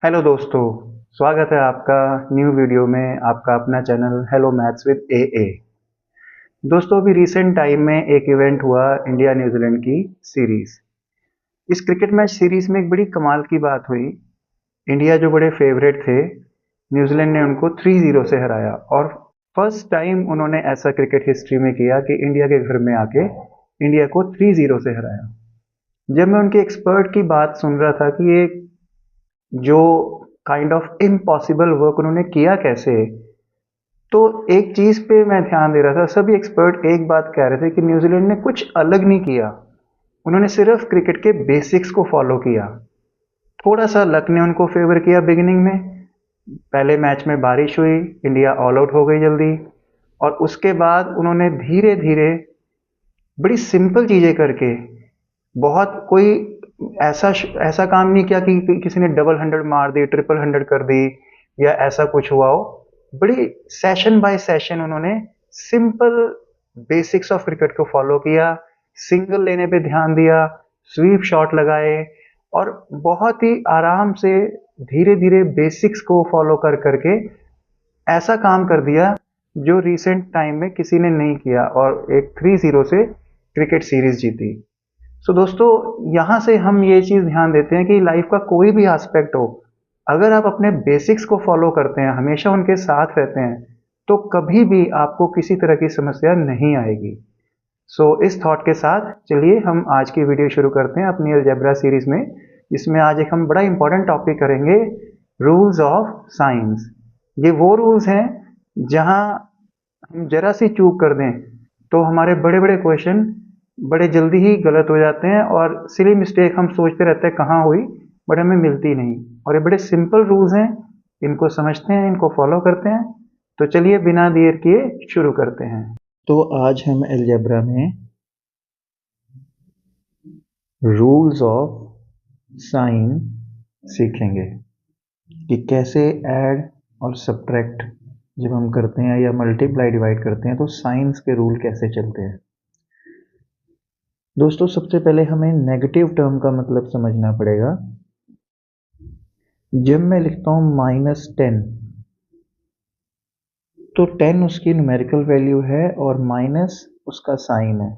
Hello दोस्तों, स्वागत है आपका न्यू वीडियो में। आपका अपना चैनल हेलो मैथ्स विद ए। दोस्तों, अभी रिसेंट टाइम में एक इवेंट हुआ इंडिया न्यूजीलैंड की सीरीज। इस क्रिकेट मैच सीरीज में एक बड़ी कमाल की बात हुई। इंडिया जो बड़े फेवरेट थे, न्यूजीलैंड ने उनको 3-0 से हराया और फर्स्ट टाइम उन्होंने ऐसा क्रिकेट हिस्ट्री में किया कि इंडिया के घर में आके इंडिया को 3-0 से हराया। जब मैं उनके एक्सपर्ट की बात सुन रहा था कि ये जो काइंड ऑफ इम्पॉसिबल वर्क उन्होंने किया कैसे, तो एक चीज पे मैं ध्यान दे रहा था। सभी एक्सपर्ट एक बात कह रहे थे कि न्यूजीलैंड ने कुछ अलग नहीं किया, उन्होंने सिर्फ क्रिकेट के बेसिक्स को फॉलो किया। थोड़ा सा लक ने उनको फेवर किया बिगिनिंग में। पहले मैच में बारिश हुई, इंडिया ऑल आउट हो गई जल्दी, और उसके बाद उन्होंने धीरे धीरे बड़ी सिंपल चीजें करके, बहुत कोई ऐसा ऐसा काम नहीं किया कि किसी ने डबल हंड्रेड मार दी, ट्रिपल हंड्रेड कर दी या ऐसा कुछ हुआ हो। बड़ी सेशन बाय सेशन उन्होंने सिंपल बेसिक्स ऑफ क्रिकेट को फॉलो किया, सिंगल लेने पे ध्यान दिया, स्वीप शॉट लगाए और बहुत ही आराम से धीरे धीरे बेसिक्स को फॉलो कर करके ऐसा काम कर दिया जो रिसेंट टाइम में किसी ने नहीं किया, और एक 3-0 से क्रिकेट सीरीज जीती। दोस्तों, यहाँ से हम ये चीज ध्यान देते हैं कि लाइफ का कोई भी एस्पेक्ट हो, अगर आप अपने बेसिक्स को फॉलो करते हैं, हमेशा उनके साथ रहते हैं, तो कभी भी आपको किसी तरह की समस्या नहीं आएगी। इस थॉट के साथ चलिए हम आज की वीडियो शुरू करते हैं अपनी अलजेब्रा सीरीज में, जिसमें आज एक हम बड़ा इंपॉर्टेंट टॉपिक करेंगे, रूल्स ऑफ साइंस। ये वो रूल्स हैं जहां हम जरा सी चूक कर दें तो हमारे बड़े बड़े क्वेश्चन बड़े जल्दी ही गलत हो जाते हैं, और सिली मिस्टेक हम सोचते रहते हैं कहाँ हुई, बट हमें मिलती नहीं। और ये बड़े सिंपल रूल्स हैं, इनको समझते हैं, इनको फॉलो करते हैं। तो चलिए बिना देर किए शुरू करते हैं। तो आज हम अलजेब्रा में रूल्स ऑफ साइन सीखेंगे कि कैसे ऐड और सब्ट्रैक्ट जब हम करते हैं या मल्टीप्लाई डिवाइड करते हैं तो साइंस के रूल कैसे चलते हैं। दोस्तों, सबसे पहले हमें नेगेटिव टर्म का मतलब समझना पड़ेगा। जब मैं लिखता हूं -10, तो 10 उसकी न्यूमेरिकल वैल्यू है और माइनस उसका साइन है।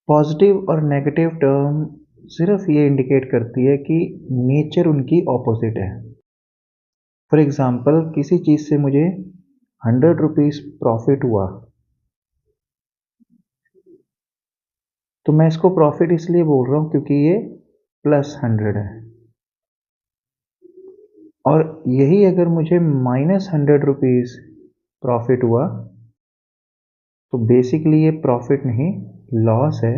पॉजिटिव और नेगेटिव टर्म सिर्फ ये इंडिकेट करती है कि नेचर उनकी ऑपोजिट है। फॉर एग्जाम्पल, किसी चीज से मुझे 100 रुपीज प्रॉफिट हुआ, तो मैं इसको प्रॉफिट इसलिए बोल रहा हूं क्योंकि ये +100 है। और यही अगर मुझे -100 रुपीज प्रॉफिट हुआ, तो बेसिकली ये प्रॉफिट नहीं, लॉस है।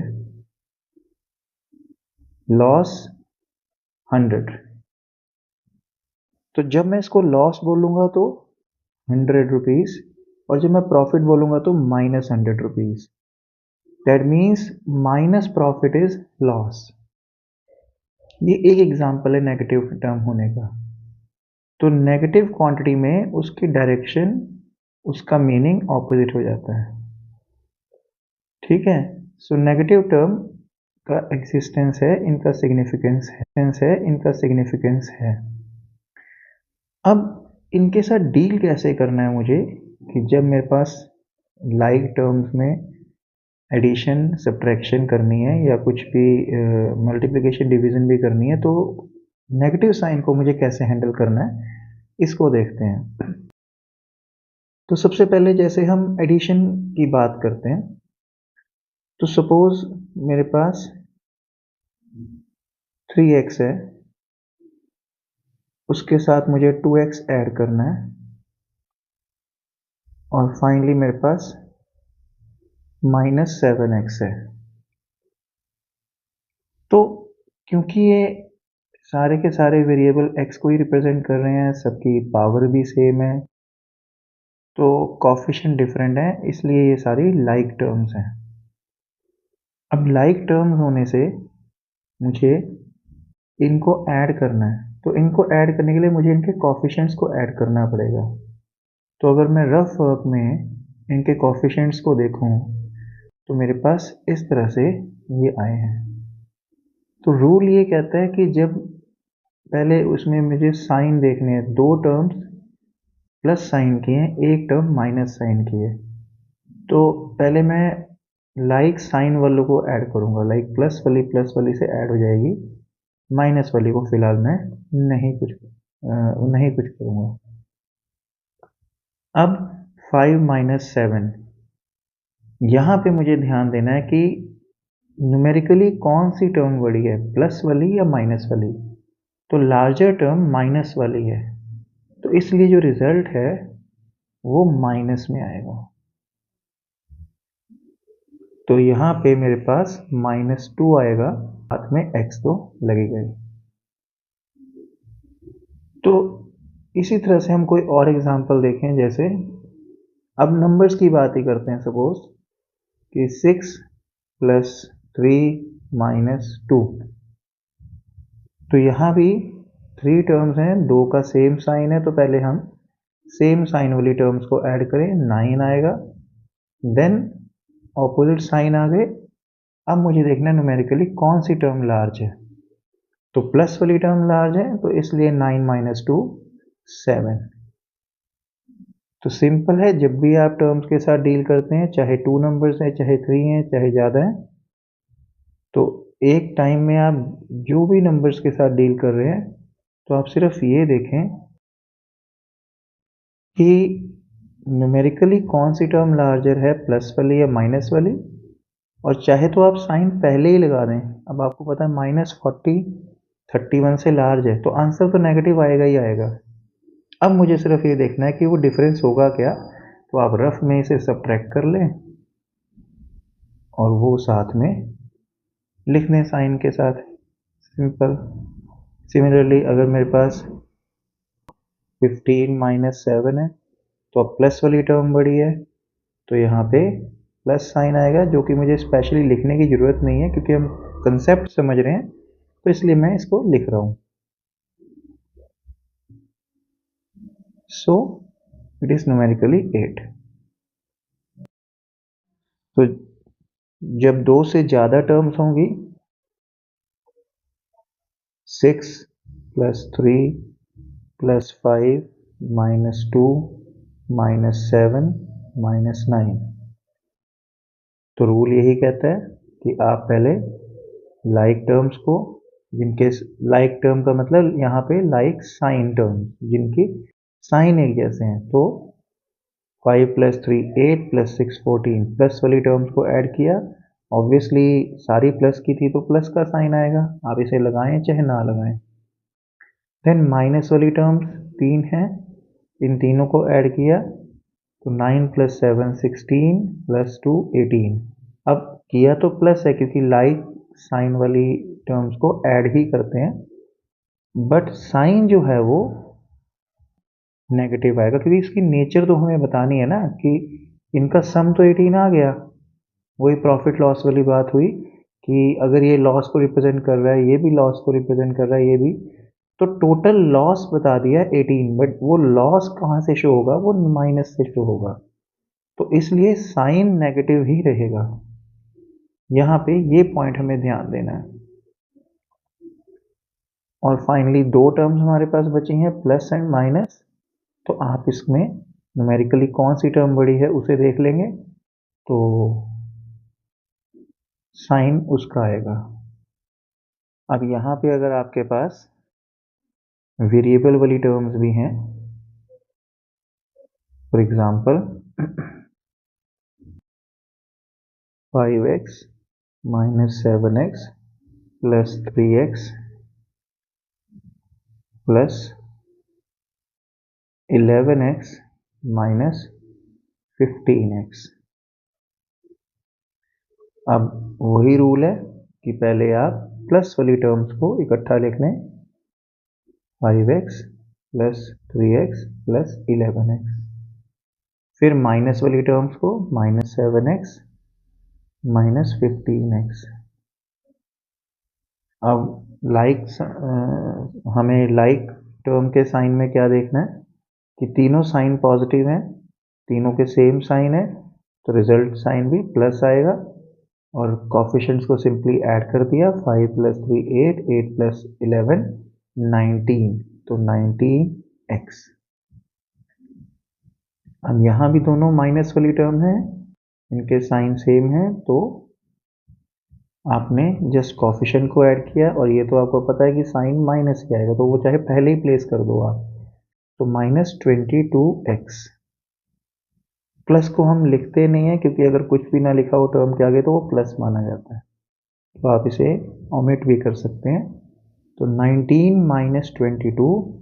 लॉस 100। तो जब मैं इसको लॉस बोलूंगा तो 100 रुपीज, और जब मैं प्रॉफिट बोलूंगा तो -100 rupees. That means minus profit is loss. ये एक एग्जाम्पल है नेगेटिव टर्म होने का। तो नेगेटिव क्वांटिटी में उसकी डायरेक्शन, उसका मीनिंग ऑपोजिट हो जाता है। ठीक है। नेगेटिव टर्म का एग्जिस्टेंस है, इनका सिग्निफिकेंस है। अब इनके साथ डील कैसे करना है मुझे, कि जब मेरे पास लाइक टर्म्स में एडिशन सब्ट्रैक्शन करनी है या कुछ भी मल्टीप्लिकेशन डिवीजन भी करनी है, तो नेगेटिव साइन को मुझे कैसे हैंडल करना है, इसको देखते हैं। तो सबसे पहले जैसे हम एडिशन की बात करते हैं, तो सपोज मेरे पास 3x है, उसके साथ मुझे 2x ऐड करना है, और फाइनली मेरे पास -7x है। तो क्योंकि ये सारे के सारे वेरिएबल x को ही रिप्रेजेंट कर रहे हैं, सबकी पावर भी सेम है, तो कॉफिशिएंट डिफरेंट है, इसलिए ये सारी लाइक टर्म्स हैं। अब लाइक टर्म्स होने से मुझे इनको ऐड करना है, तो इनको ऐड करने के लिए मुझे इनके कॉफिशिएंट्स को ऐड करना पड़ेगा। तो अगर मैं रफ वर्क में इनके कॉफिशिएंट्स को देखूं, तो मेरे पास इस तरह से ये आए हैं। तो रूल ये कहता है कि जब पहले उसमें मुझे साइन देखने हैं, दो टर्म्स प्लस साइन की हैं, एक टर्म माइनस साइन की है। तो पहले मैं लाइक साइन वालों को ऐड करूंगा, लाइक प्लस वाली से ऐड हो जाएगी, माइनस वाली को फिलहाल मैं नहीं कुछ करूंगा। अब 5 माइनस 7, यहाँ पे मुझे ध्यान देना है कि न्यूमेरिकली कौन सी टर्म बड़ी है, प्लस वाली या माइनस वाली। तो लार्जर टर्म माइनस वाली है, तो इसलिए जो रिजल्ट है वो माइनस में आएगा। तो यहाँ पे मेरे पास -2 आएगा, साथ में x तो लगेगा ही। तो इसी तरह से हम कोई और एग्जांपल देखें, जैसे अब नंबर्स की बात ही करते हैं। सपोज कि 6 + 3 - 2, तो यहाँ भी 3 टर्म्स हैं, 2 का सेम साइन है, तो पहले हम सेम साइन वाली टर्म्स को ऐड करें, 9 आएगा। देन ऑपोजिट साइन आ गए। अब मुझे देखना है न्यूमेरिकली कौन सी टर्म लार्ज है। तो प्लस वाली टर्म लार्ज है, तो इसलिए 9 - 2 7। तो सिंपल है, जब भी आप टर्म्स के साथ डील करते हैं, चाहे 2 नंबर्स हैं, चाहे 3 हैं, चाहे ज़्यादा है, तो एक टाइम में आप जो भी नंबर्स के साथ डील कर रहे हैं, तो आप सिर्फ ये देखें कि न्यूमेरिकली कौन सी टर्म लार्जर है, प्लस वाली या माइनस वाली। और चाहे तो आप साइन पहले ही लगा दें। अब आपको पता है -40 31 से लार्ज है, तो आंसर तो नेगेटिव आएगा ही आएगा। अब मुझे सिर्फ ये देखना है कि वो डिफरेंस होगा क्या। तो आप रफ में इसे सब्ट्रैक्ट कर लें और वो साथ में लिख दें साइन के साथ, सिंपल। सिमिलरली अगर मेरे पास 15 - 7 है, तो अब प्लस वाली टर्म बड़ी है, तो यहाँ पे प्लस साइन आएगा, जो कि मुझे स्पेशली लिखने की ज़रूरत नहीं है क्योंकि हम कंसेप्ट समझ रहे हैं, तो इसलिए मैं इसको लिख रहा हूँ। So it is numerically 8। तो जब 2 से ज़्यादा टर्म्स होंगी, 6 + 3 + 5 - 2 - 7 - 9, तो रूल यही कहता है कि आप पहले लाइक टर्म्स को, जिनके लाइक टर्म का मतलब यहाँ पे लाइक साइन टर्म, जिनकी साइन एक जैसे हैं, तो 5 + 3 8 + 6 14, प्लस वाली टर्म्स को ऐड किया। ऑब्वियसली सारी प्लस की थी, तो प्लस का साइन आएगा, आप इसे लगाएं चाहे ना लगाएं। देन माइनस वाली टर्म्स 3 हैं, इन तीनों को ऐड किया, तो 9 + 7 16 + 2 18। अब किया तो प्लस है क्योंकि लाइक साइन वाली टर्म्स को ऐड ही करते हैं, बट साइन जो है वो नेगेटिव आएगा क्योंकि इसकी नेचर तो हमें बतानी है ना कि इनका सम तो 18 आ गया। वही प्रॉफिट लॉस वाली बात हुई कि अगर ये लॉस को रिप्रेजेंट कर रहा है, ये भी लॉस को रिप्रेजेंट कर रहा है, ये भी, तो टोटल लॉस बता दिया 18, बट वो लॉस कहाँ से शो होगा, वो माइनस से शो होगा, तो इसलिए साइन नेगेटिव ही रहेगा। यहाँ पे ये पॉइंट हमें ध्यान देना है। और फाइनली 2 टर्म्स हमारे पास बची हैं, प्लस एंड माइनस। तो आप इसमें न्यूमेरिकली कौन सी टर्म बड़ी है उसे देख लेंगे, तो साइन उसका आएगा। अब यहाँ पे अगर आपके पास वेरिएबल वाली टर्म्स भी हैं, for example 5x - 7x + 3x + 11x - 15x। अब वही रूल है कि पहले आप प्लस वाली टर्म्स को इकट्ठा लिख लें, 5x + 3x + 11x। फिर माइनस वाली टर्म्स को -7x - 15x। अब हमें लाइक टर्म के साइन में क्या देखना है कि तीनों साइन पॉजिटिव हैं, तीनों के सेम साइन है, तो रिजल्ट साइन भी प्लस आएगा। और कोफिशिएंट्स को सिंपली ऐड कर दिया, 5 + 3 8 8 + 11 19, तो 19x। अब यहाँ भी दोनों माइनस वाली टर्म है, इनके साइन सेम है, तो आपने जस्ट कोफिशिएंट को ऐड किया, और ये तो आपको पता है कि साइन माइनस ही आएगा, तो वो चाहे पहले ही प्लेस कर दो आप। तो -22x। प्लस को हम लिखते नहीं है क्योंकि अगर कुछ भी ना लिखा हो टर्म के आगे तो वो प्लस माना जाता है, तो आप इसे ओमिट भी कर सकते हैं। तो 19 - 22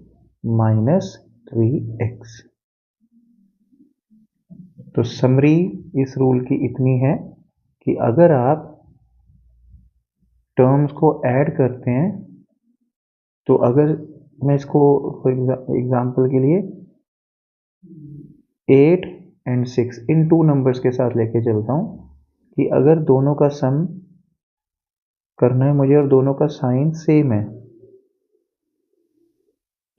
- 3x। तो समरी इस रूल की इतनी है कि अगर आप टर्म्स को ऐड करते हैं, तो अगर मैं इसको फॉर एग्जाम्पल के लिए 8 और 6 इन टू नंबर्स के साथ लेके चलता हूँ कि अगर दोनों का सम करना है मुझे और दोनों का साइन सेम है,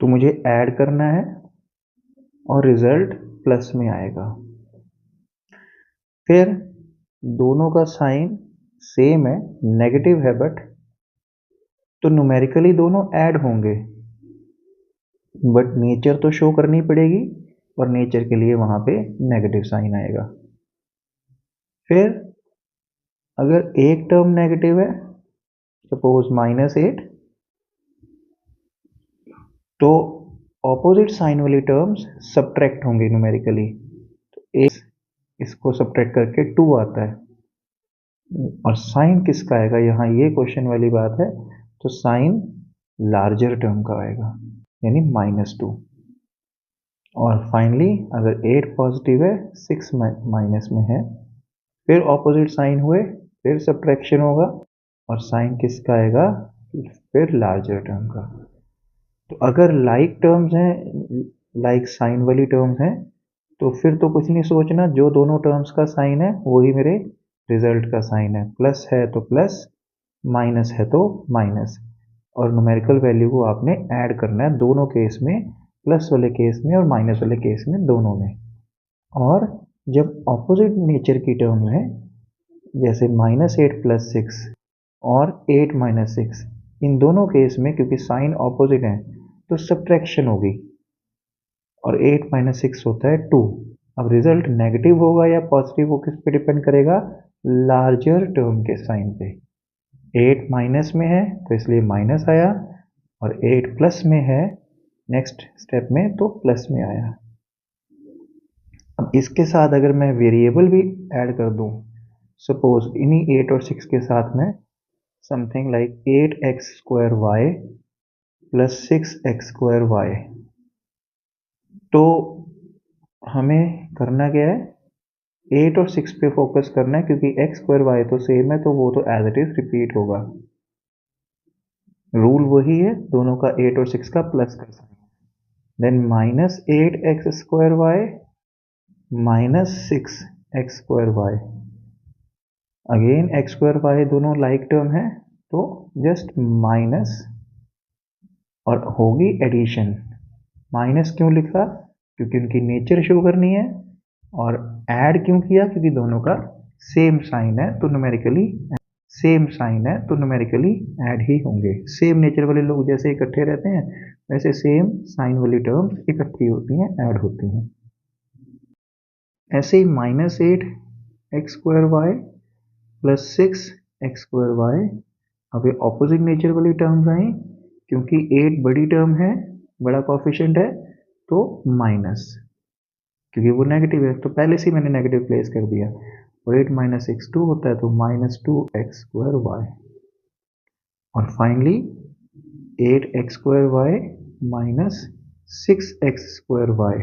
तो मुझे ऐड करना है और रिजल्ट प्लस में आएगा। फिर दोनों का साइन सेम है, नेगेटिव है बट, तो न्यूमेरिकली दोनों ऐड होंगे, बट नेचर तो शो करनी पड़ेगी, और नेचर के लिए वहां पे नेगेटिव साइन आएगा। फिर अगर एक टर्म नेगेटिव है, सपोज -8, तो ऑपोजिट साइन वाली टर्म्स सब्ट्रैक्ट होंगे न्यूमेरिकली, तो इसको सब्ट्रैक्ट करके 2 आता है, और साइन किसका आएगा, यहाँ ये क्वेश्चन वाली बात है, तो साइन लार्जर टर्म का आएगा, यानी -2। और फाइनली अगर 8 पॉजिटिव है, 6 माइनस में है, फिर ऑपोजिट साइन हुए, फिर सब्ट्रैक्शन होगा, और साइन किसका आएगा, फिर लार्जर टर्म का। तो अगर लाइक टर्म्स हैं, लाइक साइन वाली टर्म्स हैं, तो फिर तो कुछ नहीं सोचना, जो दोनों टर्म्स का साइन है वही मेरे रिजल्ट का साइन है, प्लस है तो प्लस, माइनस है तो माइनस, और न्यूमेरिकल वैल्यू को आपने ऐड करना है दोनों केस में, प्लस वाले केस में और माइनस वाले केस में, दोनों में। और जब ऑपोजिट नेचर की टर्म है, जैसे -8 + 6 और 8 - 6, इन दोनों केस में क्योंकि साइन ऑपोजिट है तो सब्ट्रैक्शन होगी, और 8 - 6 होता है 2। अब रिजल्ट नेगेटिव होगा या पॉजिटिव, वो किस पे डिपेंड करेगा, लार्जर टर्म के साइन पे। 8 माइनस में है तो इसलिए माइनस आया, और 8 प्लस में है नेक्स्ट स्टेप में तो प्लस में आया। अब इसके साथ अगर मैं वेरिएबल भी ऐड कर दूं, सपोज इन्हीं 8 और 6 के साथ में something like 8x² y + 6x² y, तो हमें करना क्या है, 8 और 6 पे फोकस करना है, क्योंकि x² y तो सेम है, तो वो तो एज इट इज रिपीट होगा, रूल वही है, दोनों का 8 और 6 का प्लस कर सकते हैं। Then -8x² y -6x² y, again x² y दोनों लाइक टर्म है, तो जस्ट माइनस, और होगी एडिशन। माइनस क्यों लिखा, क्योंकि उनकी नेचर शो करनी है, और ऐड क्यों किया, क्योंकि दोनों का सेम साइन है, तो न्यूमेरिकली सेम साइन है तो न्यूमेरिकली ऐड ही होंगे। सेम नेचर वाले लोग जैसे इकट्ठे रहते हैं, वैसे सेम साइन वाली टर्म्स इकट्ठी होती हैं, ऐड होती हैं। ऐसे ही -8x² y + 6x² y, अब ये ऑपोजिट नेचर वाली टर्म्स आई, क्योंकि 8 बड़ी टर्म है, बड़ा कोफिशिएंट है, तो माइनस, क्योंकि वो नेगेटिव है तो पहले से ही मैंने नेगेटिव प्लेस कर दिया, और 8 - 6 2 होता है, तो -2x² y, और finally 8x² y - 6x² y,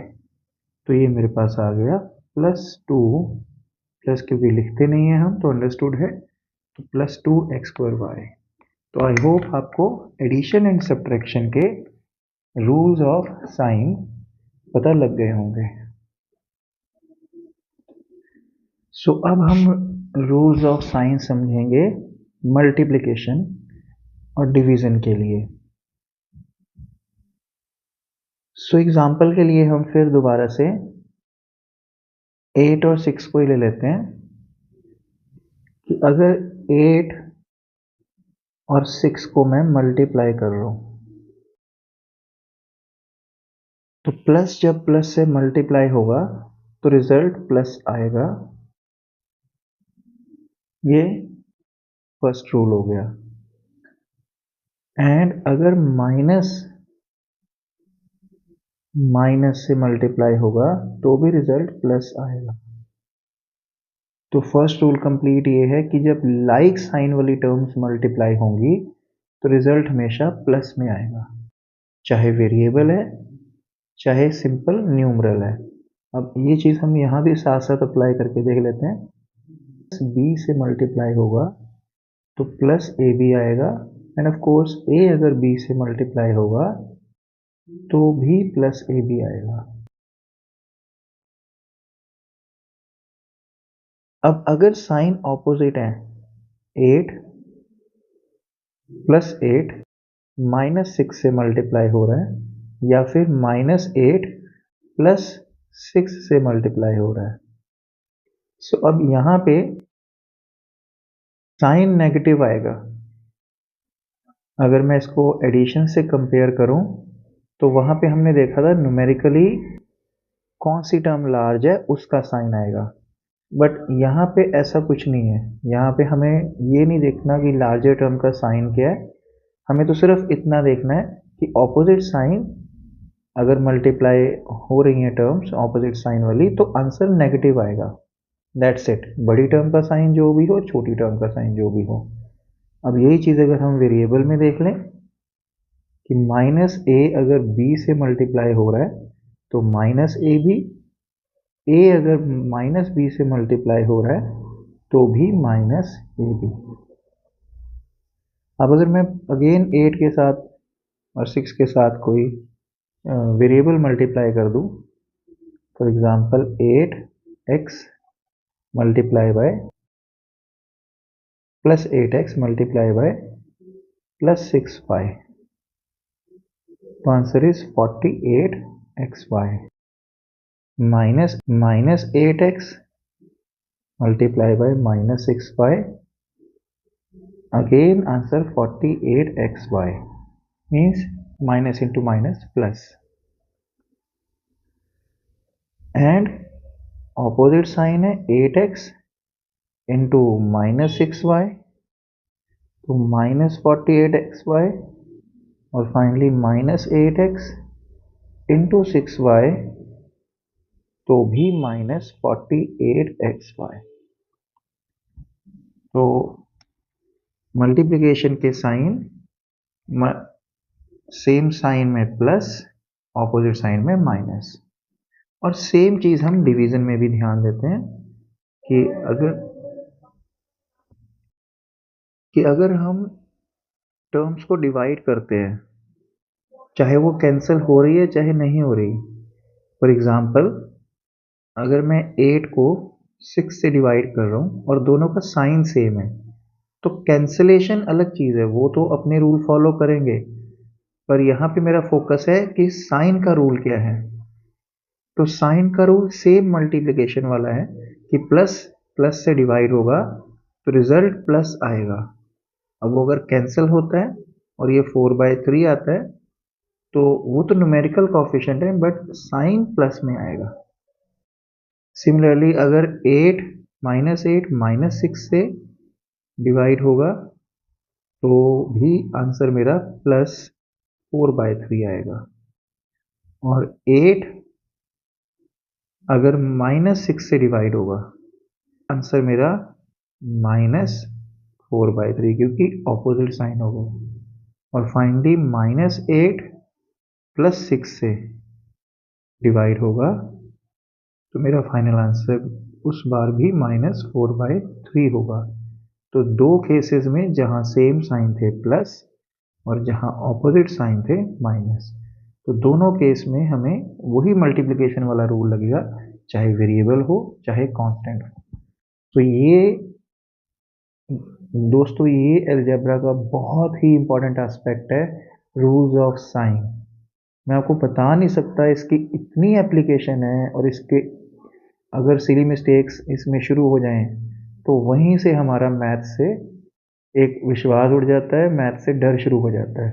तो ये मेरे पास आ गया +2, प्लस क्योंकि लिखते नहीं है हम तो अंडरस्टूड है, तो +2x² y। तो आई होप आपको एडिशन एंड सब्ट्रैक्शन के रूल्स ऑफ साइन पता लग गए होंगे। सो अब हम रूल्स ऑफ साइन समझेंगे मल्टीप्लिकेशन और डिवीजन के लिए। सो एग्जांपल के लिए हम फिर दोबारा से 8 और 6 को ही ले लेते हैं कि अगर 8 और 6 को मैं मल्टीप्लाई कर रहा हूँ, तो प्लस जब प्लस से मल्टीप्लाई होगा तो रिजल्ट प्लस आएगा। ये फर्स्ट रूल हो गया। एंड अगर माइनस से मल्टीप्लाई होगा तो भी रिजल्ट प्लस आएगा। तो फर्स्ट रूल कंप्लीट ये है कि जब लाइक साइन वाली टर्म्स मल्टीप्लाई होंगी तो रिजल्ट हमेशा प्लस में आएगा, चाहे वेरिएबल है चाहे सिंपल न्यूमरल है। अब ये चीज़ हम यहाँ भी साथ साथ अप्लाई करके देख लेते हैं। बी से मल्टीप्लाई होगा तो प्लस ए बी आएगा, एंड ऑफ कोर्स ए अगर बी से मल्टीप्लाई होगा तो भी प्लस ए बी आएगा। अब अगर साइन ऑपोजिट है, 8 प्लस 8 -6 से मल्टीप्लाई हो रहा है, या फिर -8 प्लस 6 से मल्टीप्लाई हो रहा है। सो अब यहाँ पे साइन नेगेटिव आएगा। अगर मैं इसको एडिशन से कंपेयर करूं तो वहाँ पे हमने देखा था न्यूमेरिकली कौन सी टर्म लार्ज है उसका साइन आएगा, बट यहाँ पे ऐसा कुछ नहीं है। यहाँ पे हमें ये नहीं देखना कि लार्जर टर्म का साइन क्या है, हमें तो सिर्फ इतना देखना है कि ऑपोजिट साइन अगर मल्टीप्लाई हो रही हैं टर्म्स ऑपोजिट साइन वाली तो आंसर नेगेटिव आएगा। That's it. बड़ी टर्म का साइन जो भी हो, छोटी टर्म का साइन जो भी हो। अब यही चीज़ अगर हम वेरिएबल में देख लें कि माइनस ए अगर बी से मल्टीप्लाई हो रहा है तो माइनस ए बी, ए अगर माइनस बी से मल्टीप्लाई हो रहा है तो भी माइनस ए बी। अब अगर मैं अगेन 8 के साथ और 6 के साथ कोई वेरिएबल मल्टीप्लाई कर दूं, for example 8x multiply by plus 8x multiply by plus 6y, तो answer is 48xy। Minus 8x multiply by minus 6y, again answer 48xy, means minus into minus plus. And opposite sign है 8x into minus 6y, तो minus 48xy, और finally minus 8x into 6y, तो भी minus 48xy। तो multiplication के sign same sign में plus, opposite sign में minus. और सेम चीज हम डिवीजन में भी ध्यान देते हैं कि अगर हम टर्म्स को डिवाइड करते हैं, चाहे वो कैंसिल हो रही है चाहे नहीं हो रही। फॉर एग्जाम्पल अगर मैं 8 को 6 से डिवाइड कर रहा हूँ और दोनों का साइन सेम है तो कैंसिलेशन अलग चीज़ है, वो तो अपने रूल फॉलो करेंगे, पर यहाँ पे मेरा फोकस है कि साइन का रूल क्या है। तो साइन का रूल सेम मल्टीप्लिकेशन वाला है कि प्लस प्लस से डिवाइड होगा तो रिजल्ट प्लस आएगा। अब वो अगर कैंसिल होता है और ये 4/3 आता है तो वो तो न्यूमेरिकल कोफिशिएंट है, बट साइन प्लस में आएगा। सिमिलरली अगर 8 माइनस 6 से डिवाइड होगा तो भी आंसर मेरा प्लस 4/3 आएगा। और 8 अगर -6 से डिवाइड होगा आंसर मेरा -4/3, क्योंकि ऑपोजिट साइन हो गया। और फाइनली -8 प्लस 6 से डिवाइड होगा तो मेरा फाइनल आंसर उस बार भी -4/3 होगा। तो दो केसेस में जहां सेम साइन थे प्लस और जहां ऑपोजिट साइन थे माइनस, तो दोनों केस में हमें वही मल्टीप्लिकेशन वाला रूल लगेगा, चाहे वेरिएबल हो चाहे कांस्टेंट हो। तो ये दोस्तों ये अलजेब्रा का बहुत ही इंपॉर्टेंट एस्पेक्ट है, रूल्स ऑफ साइन। मैं आपको बता नहीं सकता, इसकी इतनी एप्लीकेशन है, और इसके अगर सिली मिस्टेक्स इसमें शुरू हो जाएं तो वहीं से हमारा मैथ से एक विश्वास उड़ जाता है, मैथ से डर शुरू हो जाता है।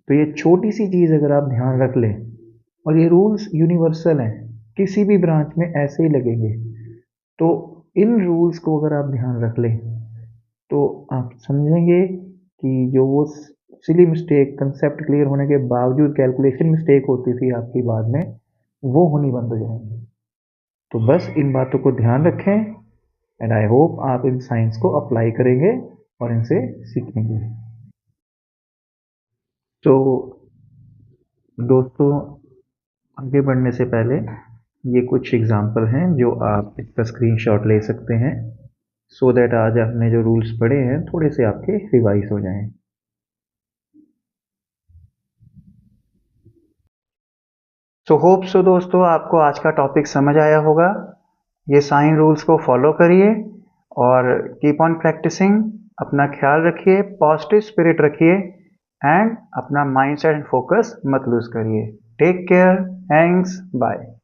तो ये छोटी सी चीज़ अगर आप ध्यान रख लें और ये रूल्स यूनिवर्सल हैं, किसी भी ब्रांच में ऐसे ही लगेंगे। तो इन रूल्स को अगर आप ध्यान रख लें तो आप समझेंगे कि जो वो सिली मिस्टेक, कंसेप्ट क्लियर होने के बावजूद कैलकुलेशन मिस्टेक होती थी आपकी बाद में, वो होनी बंद हो जाएंगी। तो बस इन बातों को ध्यान रखें एंड आई होप आप इन साइंस को अप्लाई करेंगे और इनसे सीखेंगे। तो दोस्तों, आगे बढ़ने से पहले ये कुछ एग्जाम्पल हैं जो आप इसका स्क्रीनशॉट ले सकते हैं, सो दैट आज आपने जो रूल्स पढ़े हैं थोड़े से आपके रिवाइज हो जाएं। सो होप सो दोस्तों, आपको आज का टॉपिक समझ आया होगा। ये साइन रूल्स को फॉलो करिए और कीप ऑन प्रैक्टिसिंग। अपना ख्याल रखिए, पॉजिटिव स्पिरिट रखिए एंड अपना माइंड सेट एंड फोकस मत लूज करिए। Take care, thanks, bye.